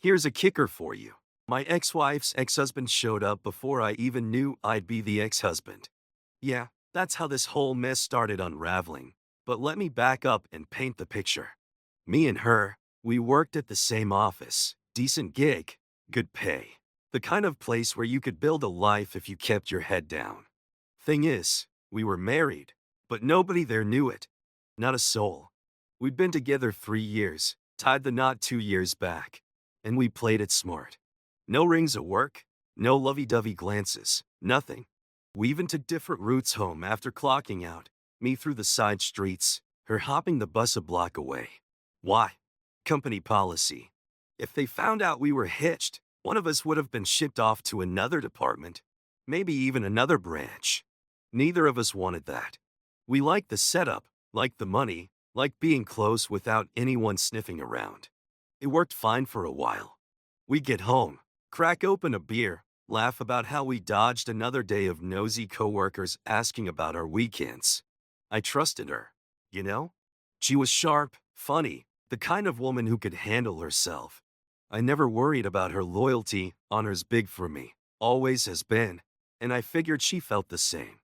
Here's a kicker for you. My ex-wife's ex-husband showed up before I even knew I'd be the ex-husband. Yeah, that's how this whole mess started unraveling. But let me back up and paint the picture. Me and her, we worked at the same office, decent gig, good pay. The kind of place where you could build a life if you kept your head down. Thing is, we were married, but nobody there knew it. Not a soul. We'd been together 3 years, tied the knot 2 years back. And we played it smart. No rings at work, no lovey-dovey glances, nothing. We even took different routes home after clocking out, me through the side streets, her hopping the bus a block away. Why? Company policy. If they found out we were hitched, one of us would have been shipped off to another department, maybe even another branch. Neither of us wanted that. We liked the setup, liked the money, liked being close without anyone sniffing around. It worked fine for a while. We'd get home, crack open a beer, laugh about how we dodged another day of nosy coworkers asking about our weekends. I trusted her, you know? She was sharp, funny, the kind of woman who could handle herself. I never worried about her loyalty, honor's big for me, always has been, and I figured she felt the same.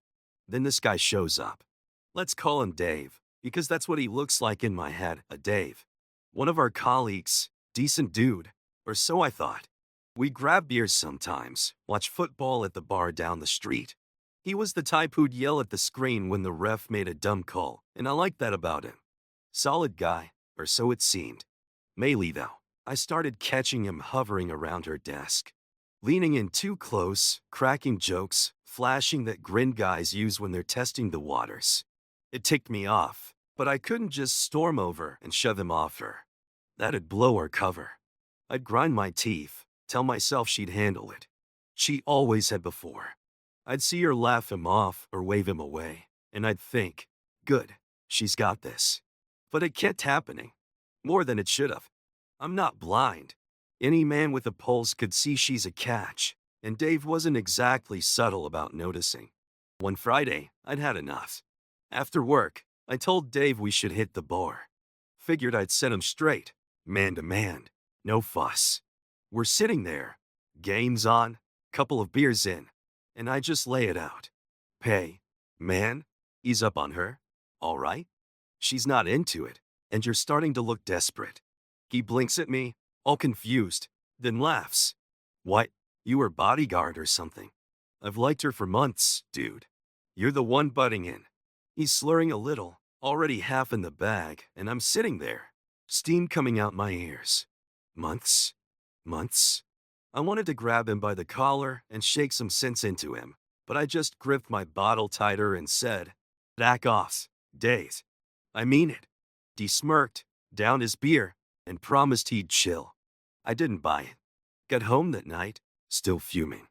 Then this guy shows up. Let's call him Dave, because that's what he looks like in my head, a Dave. One of our colleagues, decent dude, or so I thought. We grab beers sometimes, watch football at the bar down the street. He was the type who'd yell at the screen when the ref made a dumb call, and I liked that about him. Solid guy, or so it seemed. Mainly though, I started catching him hovering around her desk. Leaning in too close, cracking jokes, flashing that grin guys use when they're testing the waters. It ticked me off, but I couldn't just storm over and shove him off her. That'd blow our cover. I'd grind my teeth, tell myself she'd handle it. She always had before. I'd see her laugh him off or wave him away, and I'd think, good, she's got this. But it kept happening. More than it should have. I'm not blind. Any man with a pulse could see she's a catch, and Dave wasn't exactly subtle about noticing. One Friday, I'd had enough. After work, I told Dave we should hit the bar. Figured I'd set him straight, man to man, no fuss. We're sitting there, game's on, couple of beers in, and I just lay it out. Hey, man, ease up on her, all right? She's not into it, and you're starting to look desperate. He blinks at me, all confused, then laughs. What, you were bodyguard or something? I've liked her for months, dude. You're the one butting in. He's slurring a little, already half in the bag, and I'm sitting there, steam coming out my ears. Months? Months? I wanted to grab him by the collar and shake some sense into him, but I just gripped my bottle tighter and said, back off, Dave. I mean it. He smirked, downed his beer, and promised he'd chill. I didn't buy it. Got home that night, still fuming.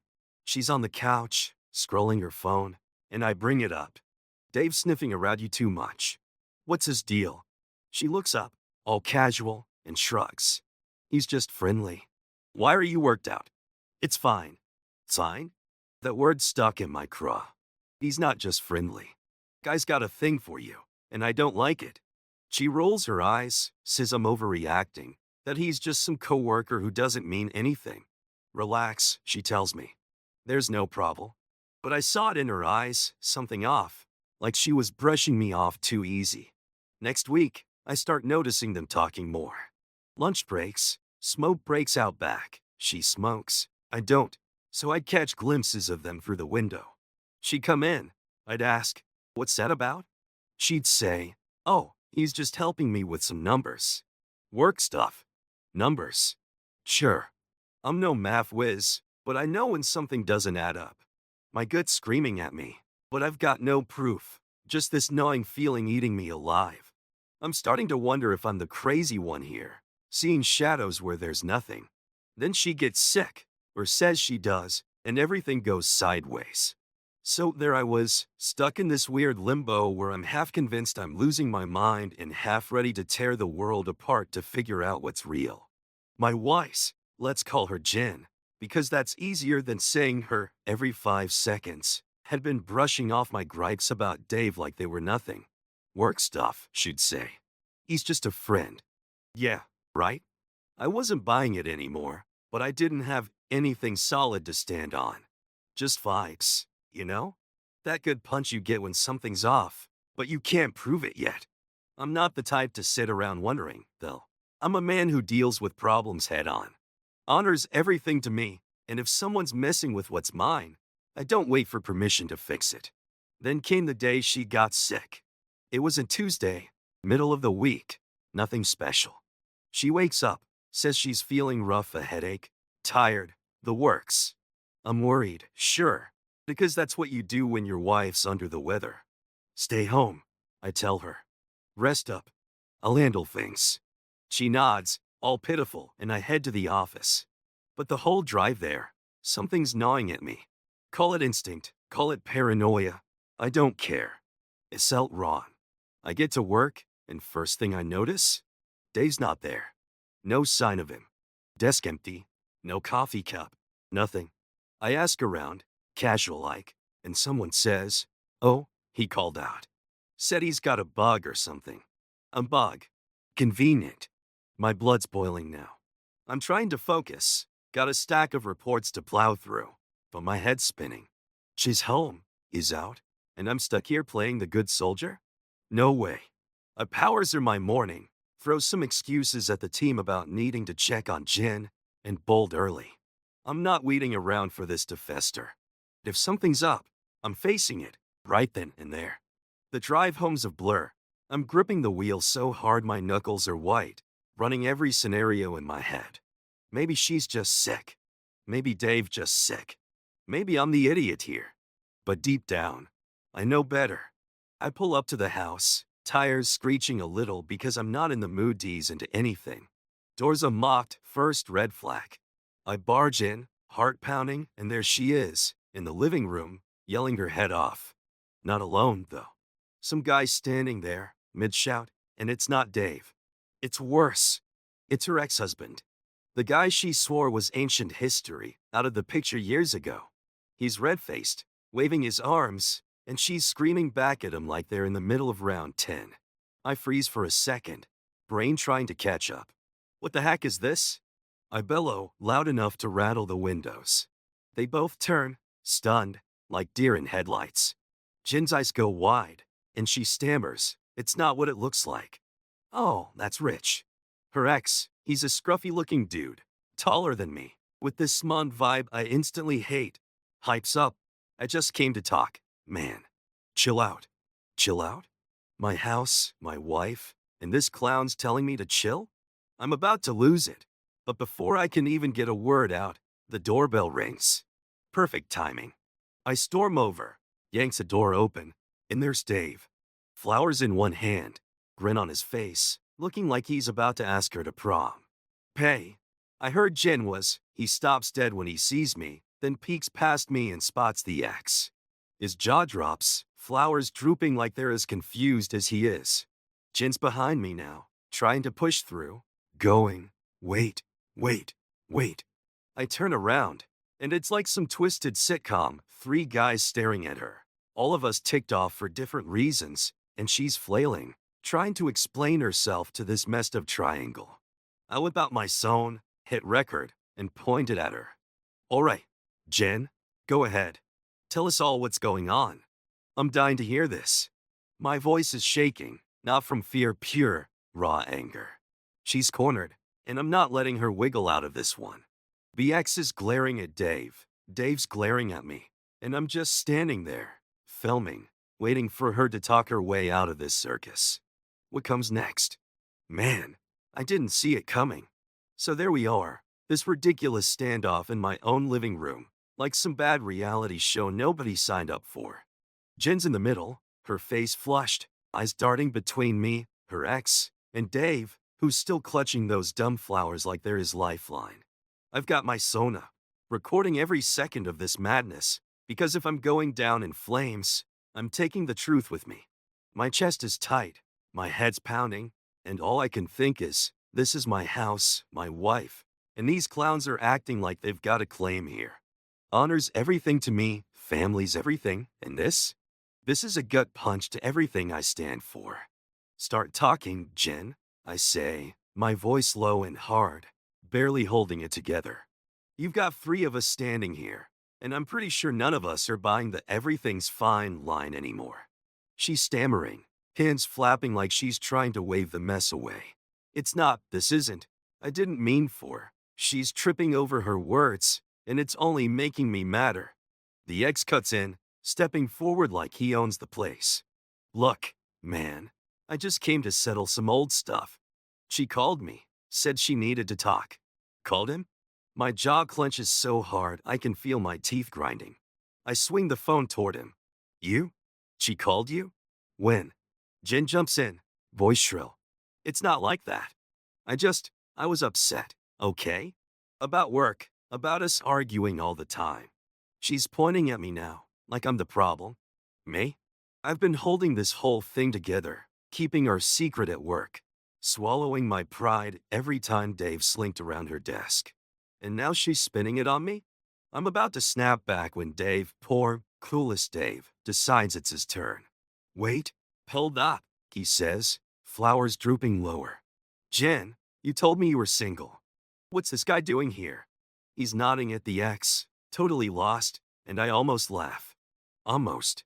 She's on the couch, scrolling her phone, and I bring it up. Dave's sniffing around you too much. What's his deal? She looks up, all casual, and shrugs. He's just friendly. Why are you worked out? It's fine. Fine? That word stuck in my craw. He's not just friendly. Guy's got a thing for you, and I don't like it. She rolls her eyes, says I'm overreacting, that he's just some coworker who doesn't mean anything. Relax, she tells me. There's no problem. But I saw it in her eyes, something off, like she was brushing me off too easy. Next week, I start noticing them talking more. Lunch breaks, smoke breaks out back. She smokes. I don't, so I'd catch glimpses of them through the window. She'd come in. I'd ask, what's that about? She'd say, oh, he's just helping me with some numbers. Work stuff. Numbers. Sure. I'm no math whiz, but I know when something doesn't add up. My gut's screaming at me, but I've got no proof, just this gnawing feeling eating me alive. I'm starting to wonder if I'm the crazy one here, seeing shadows where there's nothing. Then she gets sick, or says she does, and everything goes sideways. So there I was, stuck in this weird limbo where I'm half convinced I'm losing my mind and half ready to tear the world apart to figure out what's real. My wife's, let's call her Jen, because that's easier than saying her every 5 seconds, had been brushing off my gripes about Dave like they were nothing. Work stuff, she'd say. He's just a friend. Yeah, right? I wasn't buying it anymore, but I didn't have anything solid to stand on. Just vibes, you know? That good punch you get when something's off, but you can't prove it yet. I'm not the type to sit around wondering, though. I'm a man who deals with problems head on. Honors everything to me, and if someone's messing with what's mine, I don't wait for permission to fix it. Then came the day she got sick. It was a Tuesday, middle of the week, nothing special. She wakes up, says she's feeling rough, a headache, tired, the works. I'm worried, sure, because that's what you do when your wife's under the weather. Stay home, I tell her. Rest up. I'll handle things. She nods, all pitiful, and I head to the office. But the whole drive there, something's gnawing at me. Call it instinct, call it paranoia. I don't care. It felt wrong. I get to work, and first thing I notice? Dave's not there. No sign of him. Desk empty. No coffee cup. Nothing. I ask around, casual-like, and someone says, "Oh," he called out. Said he's got a bug or something. A bug. Convenient. My blood's boiling now. I'm trying to focus. Got a stack of reports to plow through, but my head's spinning. She's home, he's out, and I'm stuck here playing the good soldier? No way. I powers her my morning, throw some excuses at the team about needing to check on Jen, and bolt early. I'm not waiting around for this to fester. If something's up, I'm facing it, right then and there. The drive home's a blur. I'm gripping the wheel so hard my knuckles are white, running every scenario in my head. Maybe she's just sick. Maybe Dave just sick. Maybe I'm the idiot here. But deep down, I know better. I pull up to the house, tires screeching a little because I'm not in the mood to ease into anything. Doors unlocked, first red flag. I barge in, heart pounding, and there she is, in the living room, yelling her head off. Not alone, though. Some guy standing there, mid-shout, and it's not Dave. It's worse. It's her ex-husband. The guy she swore was ancient history, out of the picture years ago. He's red-faced, waving his arms, and she's screaming back at him like they're in the middle of round 10. I freeze for a second, brain trying to catch up. What the heck is this? I bellow, loud enough to rattle the windows. They both turn, stunned, like deer in headlights. Jin's eyes go wide, and she stammers, "It's not what it looks like." Oh, that's Rich. Her ex, he's a scruffy-looking dude, taller than me, with this smug vibe I instantly hate. Hypes up. I just came to talk, man. Chill out. Chill out? My house, my wife, and this clown's telling me to chill? I'm about to lose it. But before I can even get a word out, the doorbell rings. Perfect timing. I storm over, yanks a door open, and there's Dave. Flowers in one hand, grin on his face, looking like he's about to ask her to prom. Pay. I heard Jen was. He stops dead when he sees me, then peeks past me and spots the ex. His jaw drops, flowers drooping like they're as confused as he is. Jen's behind me now, trying to push through, going, wait, wait, wait. I turn around, and it's like some twisted sitcom, 3 guys staring at her. All of us ticked off for different reasons, and she's flailing, trying to explain herself to this messed up triangle. I whip out my phone, hit record, and pointed at her. All right, Jen, go ahead. Tell us all what's going on. I'm dying to hear this. My voice is shaking, not from fear, pure, raw anger. She's cornered, and I'm not letting her wiggle out of this one. BX is glaring at Dave, Dave's glaring at me, and I'm just standing there, filming, waiting for her to talk her way out of this circus. What comes next? Man, I didn't see it coming. So there we are, this ridiculous standoff in my own living room, like some bad reality show nobody signed up for. Jen's in the middle, her face flushed, eyes darting between me, her ex, and Dave, who's still clutching those dumb flowers like they're his lifeline. I've got my Sona, recording every second of this madness, because if I'm going down in flames, I'm taking the truth with me. My chest is tight, my head's pounding, and all I can think is, this is my house, my wife, and these clowns are acting like they've got a claim here. Honor's everything to me, family's everything, and this? This is a gut punch to everything I stand for. Start talking, Jen, I say, my voice low and hard. barely holding it together. You've got three of us standing here, and I'm pretty sure none of us are buying the everything's fine line anymore. She's stammering, hands flapping like she's trying to wave the mess away. It's not, this isn't, I didn't mean for. She's tripping over her words, and it's only making me madder. The ex cuts in, stepping forward like he owns the place. Look, man, I just came to settle some old stuff. She called me, said she needed to talk. Called him? My jaw clenches so hard I can feel my teeth grinding. I swing the phone toward him. You? She called you? When? Jen jumps in, voice shrill. It's not like that. I was upset, okay? About work, about us arguing all the time. She's pointing at me now, like I'm the problem. Me? I've been holding this whole thing together, keeping our secret at work, swallowing my pride every time Dave slinked around her desk. And now she's spinning it on me? I'm about to snap back when Dave, poor, clueless Dave, decides it's his turn. Wait, hold up, he says, flowers drooping lower. Jen, you told me you were single. What's this guy doing here? He's nodding at the ex, totally lost, and I almost laugh. Almost.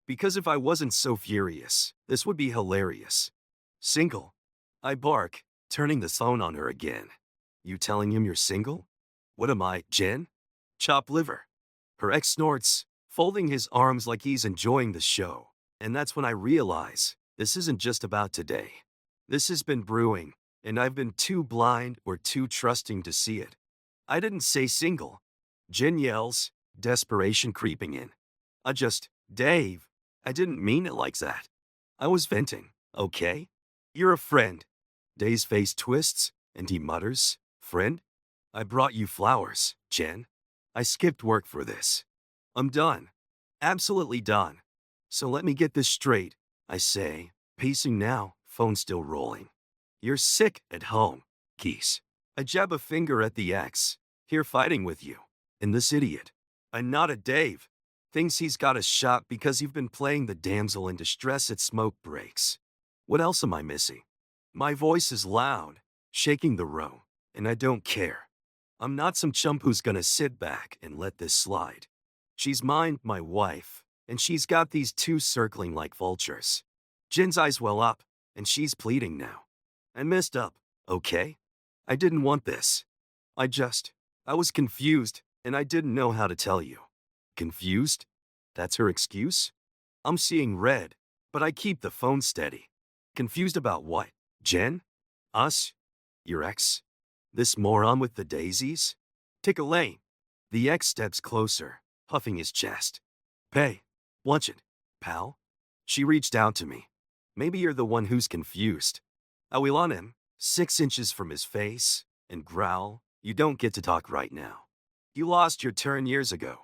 Because if I wasn't so furious, this would be hilarious. Single? I bark, turning the phone on her again. You telling him you're single? What am I, Jen? Chopped liver. Her ex snorts, folding his arms like he's enjoying the show. And that's when I realize this isn't just about today. This has been brewing, and I've been too blind or too trusting to see it. I didn't say single. Jen yells, desperation creeping in. Dave, I didn't mean it like that. I was venting, okay? You're a friend. Dave's face twists, and he mutters, friend? I brought you flowers, Jen. I skipped work for this. I'm done. Absolutely done. So let me get this straight, I say, pacing now, phone still rolling. You're sick at home, geese. I jab a finger at the ex, here fighting with you. And this idiot. I nod at Dave. Thinks he's got a shot because you've been playing the damsel in distress at smoke breaks. What else am I missing? My voice is loud, shaking the room, and I don't care. I'm not some chump who's gonna sit back and let this slide. She's mine, my wife, and she's got these two circling like vultures. Jen's eyes well up, and she's pleading now. I messed up, okay? I didn't want this. I was confused, and I didn't know how to tell you. Confused? That's her excuse? I'm seeing red, but I keep the phone steady. Confused about what? Jen? Us? Your ex? This moron with the daisies? Take a lane. The ex steps closer, puffing his chest. Hey, watch it, pal. She reached out to me. Maybe you're the one who's confused. I wheel on him, 6 inches from his face, and growl, you don't get to talk right now. You lost your turn years ago.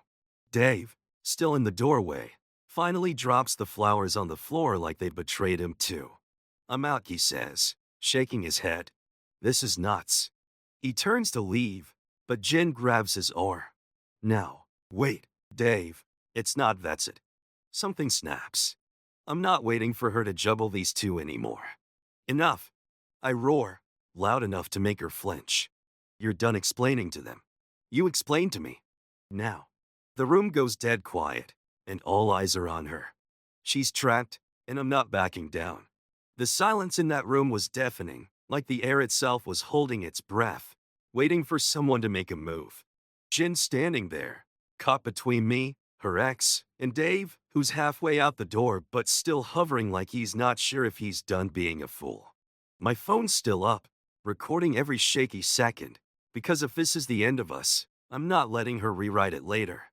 Dave, still in the doorway, finally drops the flowers on the floor like they'd betrayed him too. I'm out, he says, shaking his head. This is nuts. He turns to leave, but Jen grabs his arm. Now, wait, Dave, it's not that's it. Something snaps. I'm not waiting for her to juggle these two anymore. Enough. I roar, loud enough to make her flinch. You're done explaining to them. You explain to me. Now. The room goes dead quiet, and all eyes are on her. She's trapped, and I'm not backing down. The silence in that room was deafening, like the air itself was holding its breath, waiting for someone to make a move. Jen's standing there, caught between me, her ex, and Dave, who's halfway out the door but still hovering like he's not sure if he's done being a fool. My phone's still up, recording every shaky second, because if this is the end of us, I'm not letting her rewrite it later.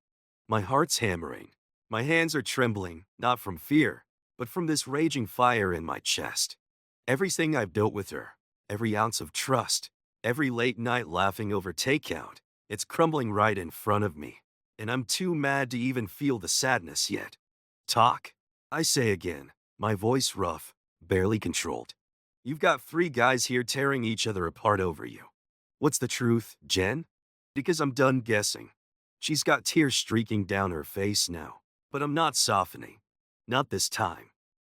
My heart's hammering. My hands are trembling, not from fear, but from this raging fire in my chest. Everything I've built with her, every ounce of trust, every late night laughing over takeout, it's crumbling right in front of me, and I'm too mad to even feel the sadness yet. Talk, I say again, my voice rough, barely controlled. You've got 3 guys here tearing each other apart over you. What's the truth, Jen? Because I'm done guessing. She's got tears streaking down her face now, but I'm not softening. Not this time.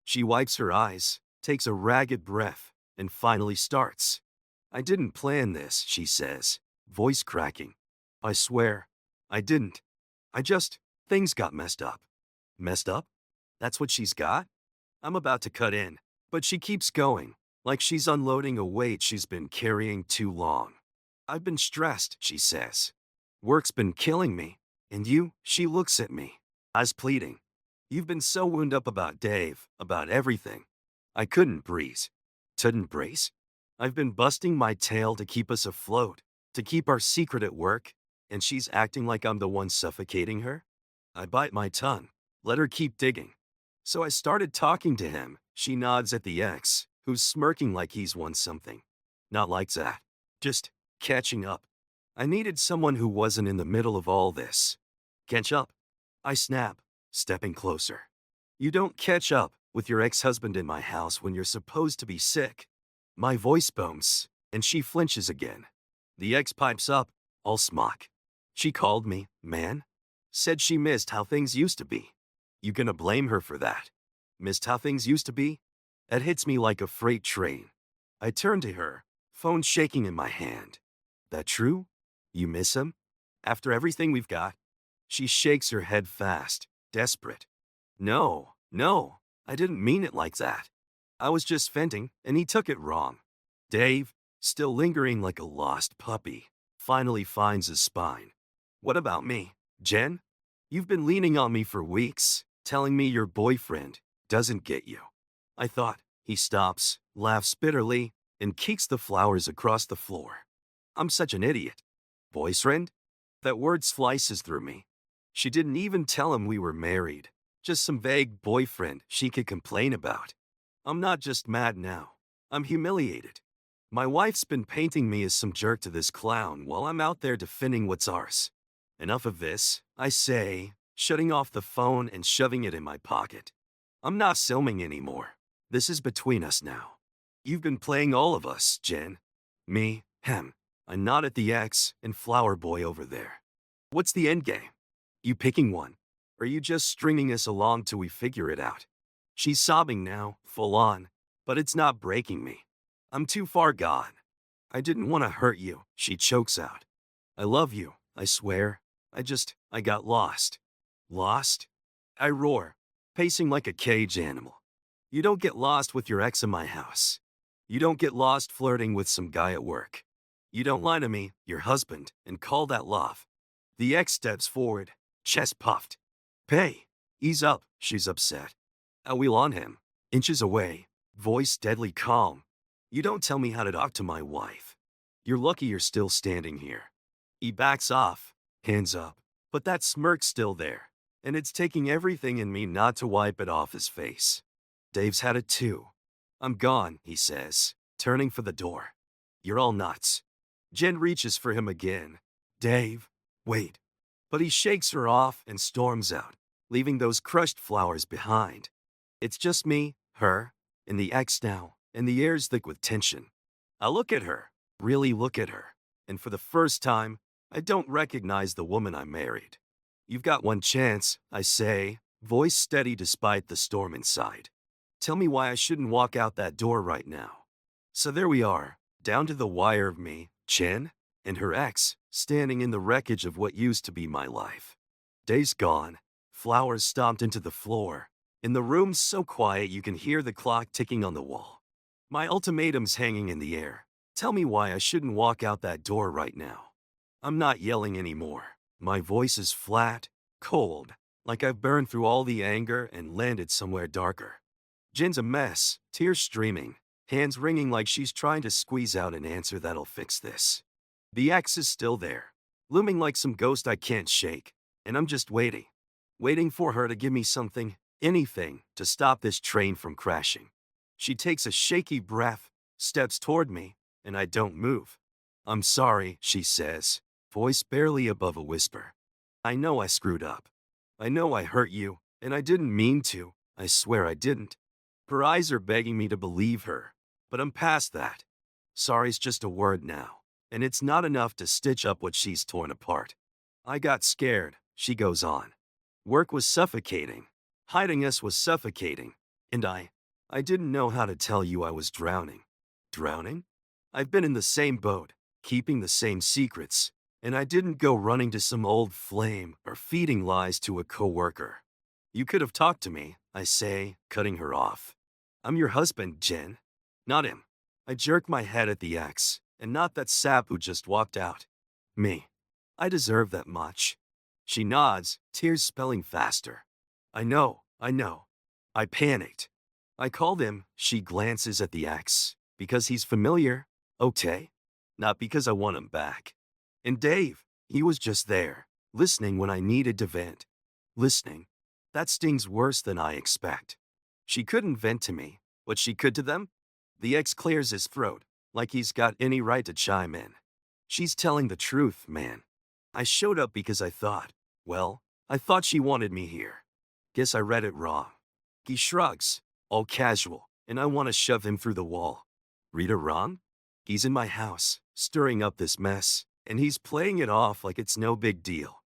She wipes her eyes, takes a ragged breath, and finally starts. I didn't plan this, she says, voice cracking. I swear, I didn't. Things got messed up. Messed up? That's what she's got? I'm about to cut in, but she keeps going, like she's unloading a weight she's been carrying too long. I've been stressed, she says. Work's been killing me. And you, she looks at me, eyes pleading. You've been so wound up about Dave, about everything. I couldn't breathe. Couldn't brace? I've been busting my tail to keep us afloat, to keep our secret at work, and she's acting like I'm the one suffocating her? I bite my tongue, let her keep digging. So I started talking to him. She nods at the ex, who's smirking like he's won something. Not like that. Just catching up. I needed someone who wasn't in the middle of all this. Catch up? I snap, stepping closer. You don't catch up with your ex-husband in my house when you're supposed to be sick. My voice booms, and she flinches again. The ex pipes up, all smock. She called me, man. Said she missed how things used to be. You gonna blame her for that? Missed how things used to be? It hits me like a freight train. I turn to her, phone shaking in my hand. That true? You miss him? After everything we've got? She shakes her head fast, desperate. No, I didn't mean it like that. I was just venting, and he took it wrong. Dave, still lingering like a lost puppy, finally finds his spine. What about me, Jen? You've been leaning on me for weeks, telling me your boyfriend doesn't get you. I thought. He stops, laughs bitterly, and kicks the flowers across the floor. I'm such an idiot. Boyfriend? That word slices through me. She didn't even tell him we were married. Just some vague boyfriend she could complain about. I'm not just mad now. I'm humiliated. My wife's been painting me as some jerk to this clown while I'm out there defending what's ours. Enough of this, I say, shutting off the phone and shoving it in my pocket. I'm not filming anymore. This is between us now. You've been playing all of us, Jen. Me, him. I nod at the ex and flower boy over there. What's the end game? You picking one? Or are you just stringing us along till we figure it out? She's sobbing now, full on, but it's not breaking me. I'm too far gone. I didn't want to hurt you, she chokes out. I love you, I swear. I got lost. Lost? I roar, pacing like a cage animal. You don't get lost with your ex in my house. You don't get lost flirting with some guy at work. You don't lie to me, your husband, and call that love. The ex steps forward, chest puffed. Hey, ease up, she's upset. I wheel on him, inches away, voice deadly calm. You don't tell me how to talk to my wife. You're lucky you're still standing here. He backs off, hands up, but that smirk's still there, and it's taking everything in me not to wipe it off his face. Dave's had it too. I'm gone, he says, turning for the door. You're all nuts. Jen reaches for him again. Dave, wait. But he shakes her off and storms out, leaving those crushed flowers behind. It's just me, her, and the ex now, and the air's thick with tension. I look at her, really look at her, and for the first time, I don't recognize the woman I married. You've got one chance, I say, voice steady despite the storm inside. Tell me why I shouldn't walk out that door right now. So there we are, down to the wire of me, Jen, and her ex, standing in the wreckage of what used to be my life. Days gone, flowers stomped into the floor, and the room's so quiet you can hear the clock ticking on the wall. My ultimatum's hanging in the air. Tell me why I shouldn't walk out that door right now. I'm not yelling anymore. My voice is flat, cold, like I've burned through all the anger and landed somewhere darker. Jen's a mess, tears streaming, hands wringing like she's trying to squeeze out an answer that'll fix this. The ex is still there, looming like some ghost I can't shake, and I'm just waiting for her to give me something, anything, to stop this train from crashing. She takes a shaky breath, steps toward me, and I don't move. I'm sorry, she says, voice barely above a whisper. I know I screwed up. I know I hurt you, and I didn't mean to. I swear I didn't. Her eyes are begging me to believe her, but I'm past that. Sorry's just a word now, and it's not enough to stitch up what she's torn apart. I got scared, she goes on. Work was suffocating. Hiding us was suffocating, and I didn't know how to tell you I was drowning. Drowning? I've been in the same boat. keeping the same secrets, and I didn't go running to some old flame or feeding lies to a coworker. You could have talked to me, I say, cutting her off. I'm your husband, Jen. Not him. I jerk my head at the ex, and not that sap who just walked out. Me. I deserve that much. She nods, tears spelling faster. I know, I know. I panicked. I called him, she glances at the ex. Because he's familiar, okay? Not because I want him back. And Dave, he was just there, listening when I needed to vent. Listening. That stings worse than I expect. She couldn't vent to me, but she could to them? The ex clears his throat, like he's got any right to chime in. She's telling the truth, man. I showed up because I thought she wanted me here. Guess I read it wrong. He shrugs, all casual, and I want to shove him through the wall. Read it wrong? He's in my house, stirring up this mess, and he's playing it off like it's no big deal.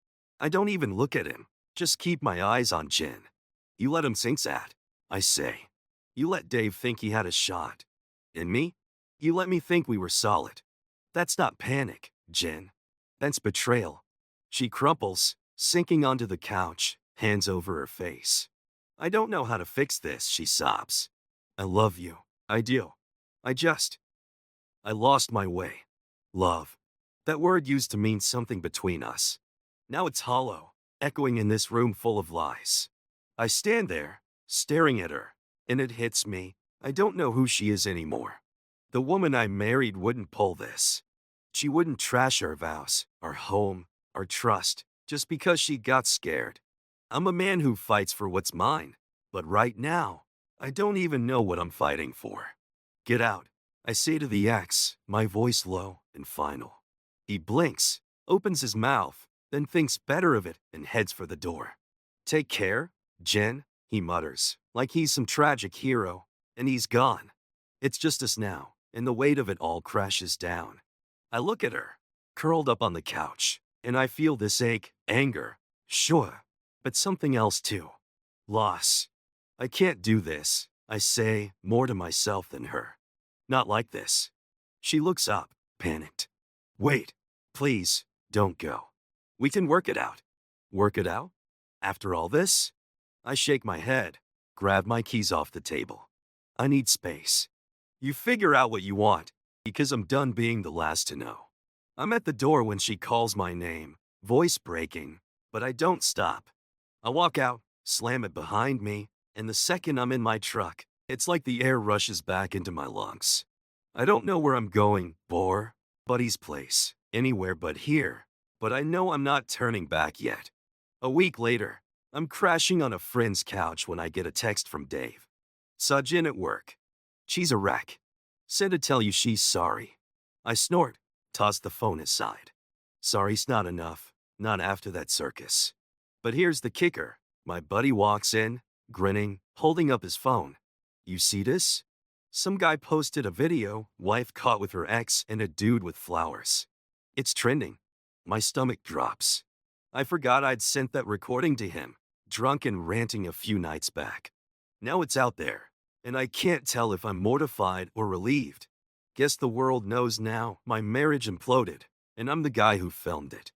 I don't even look at him, just keep my eyes on Jen. You let him think that, I say. You let Dave think he had a shot. And me? You let me think we were solid. That's not panic, Jen. That's betrayal. She crumples, sinking onto the couch, hands over her face. I don't know how to fix this, she sobs. I love you. I do. I lost my way. Love. That word used to mean something between us. Now it's hollow, echoing in this room full of lies. I stand there, staring at her, and it hits me. I don't know who she is anymore. The woman I married wouldn't pull this. She wouldn't trash our vows, our home, our trust, just because she got scared. I'm a man who fights for what's mine, but right now, I don't even know what I'm fighting for. Get out, I say to the ex, my voice low and final. He blinks, opens his mouth, then thinks better of it and heads for the door. Take care, Jen, he mutters, like he's some tragic hero, and he's gone. It's just us now, and the weight of it all crashes down. I look at her, curled up on the couch, and I feel this ache, anger, sure, but something else too. Loss. I can't do this, I say, more to myself than her. Not like this. She looks up, panicked. Wait, please, don't go. We can work it out. Work it out? After all this? I shake my head, grab my keys off the table. I need space. You figure out what you want, because I'm done being the last to know. I'm at the door when she calls my name, voice breaking, but I don't stop. I walk out, slam it behind me, and the second I'm in my truck, it's like the air rushes back into my lungs. I don't know where I'm going, Buddy's place, anywhere but here, but I know I'm not turning back yet. A week later, I'm crashing on a friend's couch when I get a text from Dave. Saw Jen at work. She's a wreck. Said to tell you she's sorry. I snort, toss the phone aside. Sorry's not enough, not after that circus. But here's the kicker. My buddy walks in, grinning, holding up his phone. You see this? Some guy posted a video, wife caught with her ex and a dude with flowers. It's trending. My stomach drops. I forgot I'd sent that recording to him, drunk and ranting a few nights back. Now it's out there, and I can't tell if I'm mortified or relieved. Guess the world knows now my marriage imploded, and I'm the guy who filmed it.